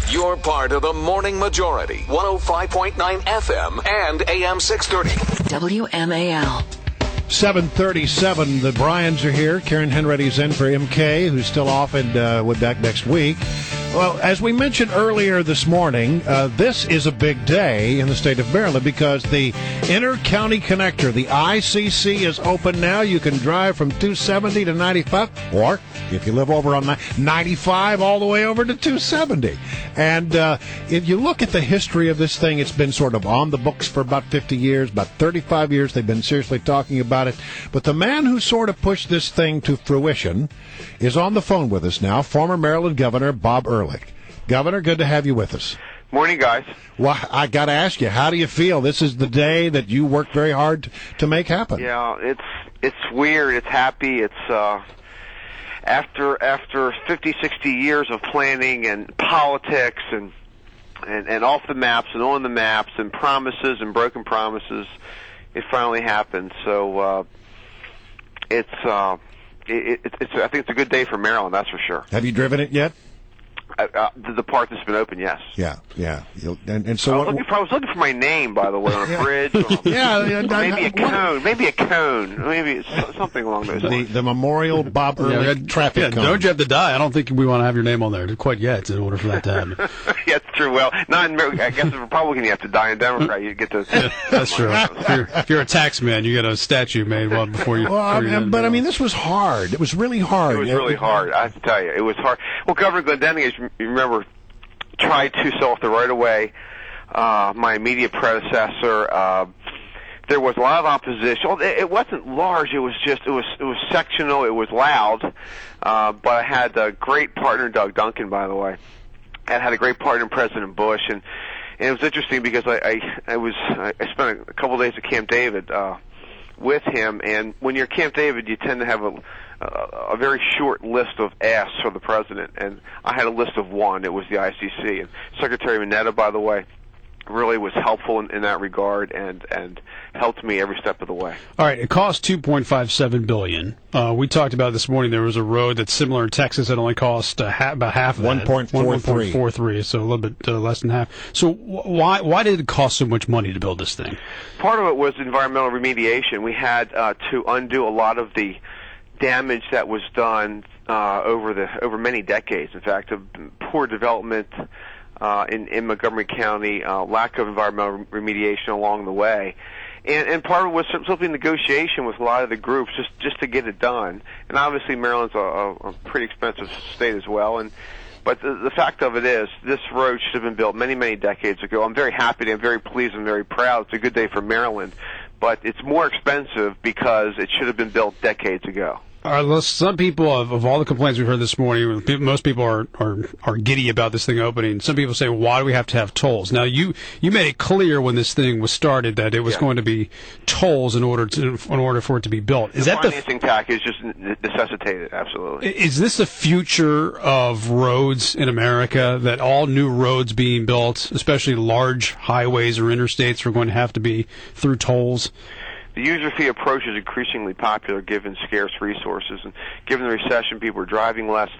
You're part of the Morning Majority, 105.9 FM and AM 630. WMAL. 7:37. The Bryans are here. Karen Henretty's in for MK, who's still off and will be back next week. Well, as we mentioned earlier this morning, this is a big day in the state of Maryland because the Inter-County Connector, the ICC, is open now. You can drive from 270 to 95, or if you live over on 95 all the way over to 270. And if you look at the history of this thing, it's been sort of on the books for about 50 years, about 35 years. They've been seriously talking about it. But the man who sort of pushed this thing to fruition is on the phone with us now, former Maryland Governor Bob Erlich. Governor, good to have you with us. Morning, guys. Well, I got to ask you, how do you feel? This is the day that you worked very hard to make happen. Yeah, it's weird. It's happy. It's after 50, 60 years of planning and politics and off the maps and on the maps and promises and broken promises, it finally happened. So I think it's a good day for Maryland. That's for sure. Have you driven it yet? The part that's been open, yes. Yeah. And so I was looking for my name, by the way, on a bridge. Maybe a cone, maybe something along those lines. The Memorial Bob Erlich traffic cone. Don't you have to die? I don't think we want to have your name on there quite yet in order for that to happen. Yeah, that's true. Well, not in, I guess as a Republican you have to die. In Democrat you get to. Yeah, that's true. If you're a tax man, you get a statue made before you. But I mean, this was hard. It was really hard. It was really hard. I have to tell you, it was hard. Well, Governor Glendenning, as you remember, tried to sell off the right of way. My immediate predecessor. There was a lot of opposition. It wasn't large. It was sectional. It was loud. But I had a great partner, Doug Duncan, by the way. I had a great partner, President Bush, and it was interesting because I spent a couple of days at Camp David with him. And when you're at Camp David, you tend to have a very short list of asks for the president, and I had a list of one. It was the ICC, and Secretary Mineta, by the way, really was helpful in that regard and helped me every step of the way. All right, it cost $2.57 billion. We talked about this morning. There was a road that's similar in Texas that only cost about half of that. 1.43, so a little bit less than half. So why did it cost so much money to build this thing? Part of it was environmental remediation. We had to undo a lot of the damage that was done over many decades. In fact, poor development in Montgomery County, lack of environmental remediation along the way. And part of it was simply negotiation with a lot of the groups just to get it done. And obviously Maryland's a pretty expensive state as well. But the fact of it is, this road should have been built many, many decades ago. I'm very happy, I'm very pleased, and very proud. It's a good day for Maryland. But it's more expensive because it should have been built decades ago. Some people, of all the complaints we've heard this morning, most people are giddy about this thing opening. Some people say, why do we have to have tolls? Now, you made it clear when this thing was started that it was going to be tolls in order for it to be built. Is that the financing package just necessitated? Absolutely. Is this the future of roads in America, that all new roads being built, especially large highways or interstates, are going to have to be through tolls? The user fee approach is increasingly popular given scarce resources, and given the recession, people are driving less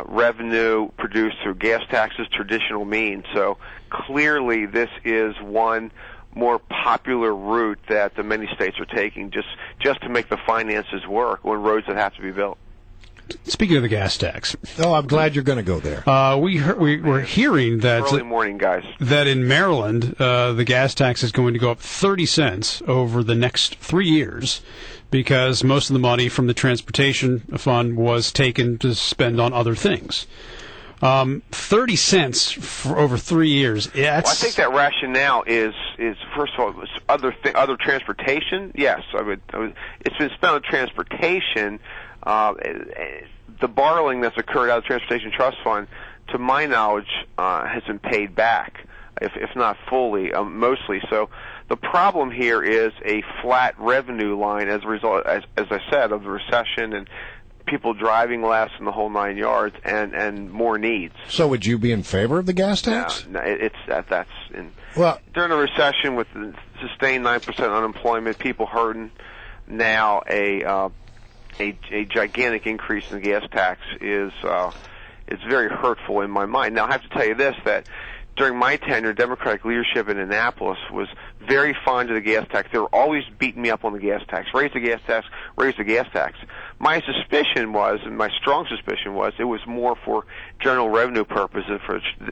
revenue produced through gas taxes, traditional means. So clearly this is one more popular route that the many states are taking just to make the finances work on roads that have to be built. Speaking of the gas tax. Oh, I'm glad you're going to go there. We're hearing that early morning, guys. That in Maryland, the gas tax is going to go up 30 cents over the next 3 years because most of the money from the transportation fund was taken to spend on other things. 30 cents for over 3 years. Well, I think that rationale is first of all other transportation. Yes, it's been spent on transportation. The borrowing that's occurred out of the Transportation Trust Fund, to my knowledge, has been paid back, if not fully, mostly. So the problem here is a flat revenue line as a result, as I said, of the recession and people driving less in the whole 9 yards and more needs. So would you be in favor of the gas tax? No, during a recession with sustained 9% unemployment, people hurting, now a gigantic increase in the gas tax is it's very hurtful in my mind. Now, I have to tell you this, that during my tenure, Democratic leadership in Annapolis was very fond of the gas tax. They were always beating me up on the gas tax. Raise the gas tax, raise the gas tax. My suspicion was, and my strong suspicion was, it was more for general revenue purposes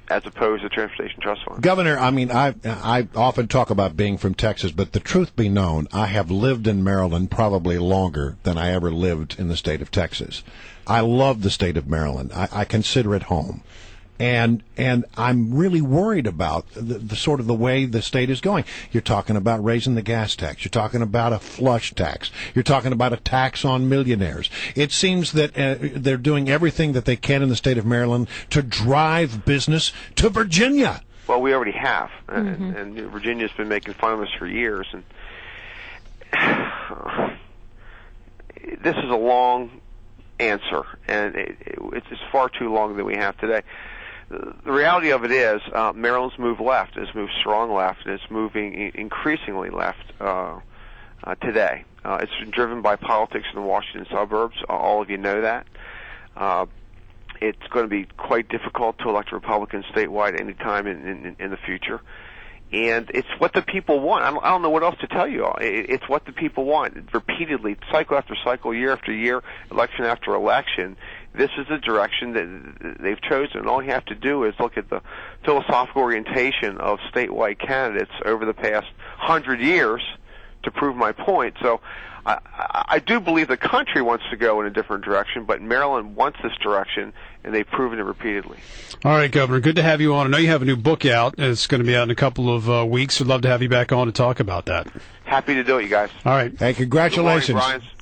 as opposed to Transportation Trust Fund. Governor, I mean, I often talk about being from Texas, but the truth be known, I have lived in Maryland probably longer than I ever lived in the state of Texas. I love the state of Maryland. I consider it home. And I'm really worried about the sort of the way the state is going. You're talking about raising the gas tax. You're talking about a flush tax. You're talking about a tax on millionaires. It seems that they're doing everything that they can in the state of Maryland to drive business to Virginia. Well, we already have, and Virginia's been making fun of us for years. And this is a long answer, and it's far too long than we have today. The reality of it is, Maryland's moved left. It's moved strong left, and it's moving increasingly left today. It's been driven by politics in the Washington suburbs. All of you know that. It's going to be quite difficult to elect a Republican statewide any time in the future. And it's what the people want. I don't know what else to tell you all. It's what the people want. Repeatedly, cycle after cycle, year after year, election after election, this is the direction that they've chosen. And all you have to do is look at the philosophical orientation of statewide candidates over the past 100 years to prove my point. So I do believe the country wants to go in a different direction, but Maryland wants this direction, and they've proven it repeatedly. All right, Governor, good to have you on. I know you have a new book out. It's going to be out in a couple of weeks. We'd love to have you back on to talk about that. Happy to do it, you guys. All right. Hey, congratulations. Good morning, Brian.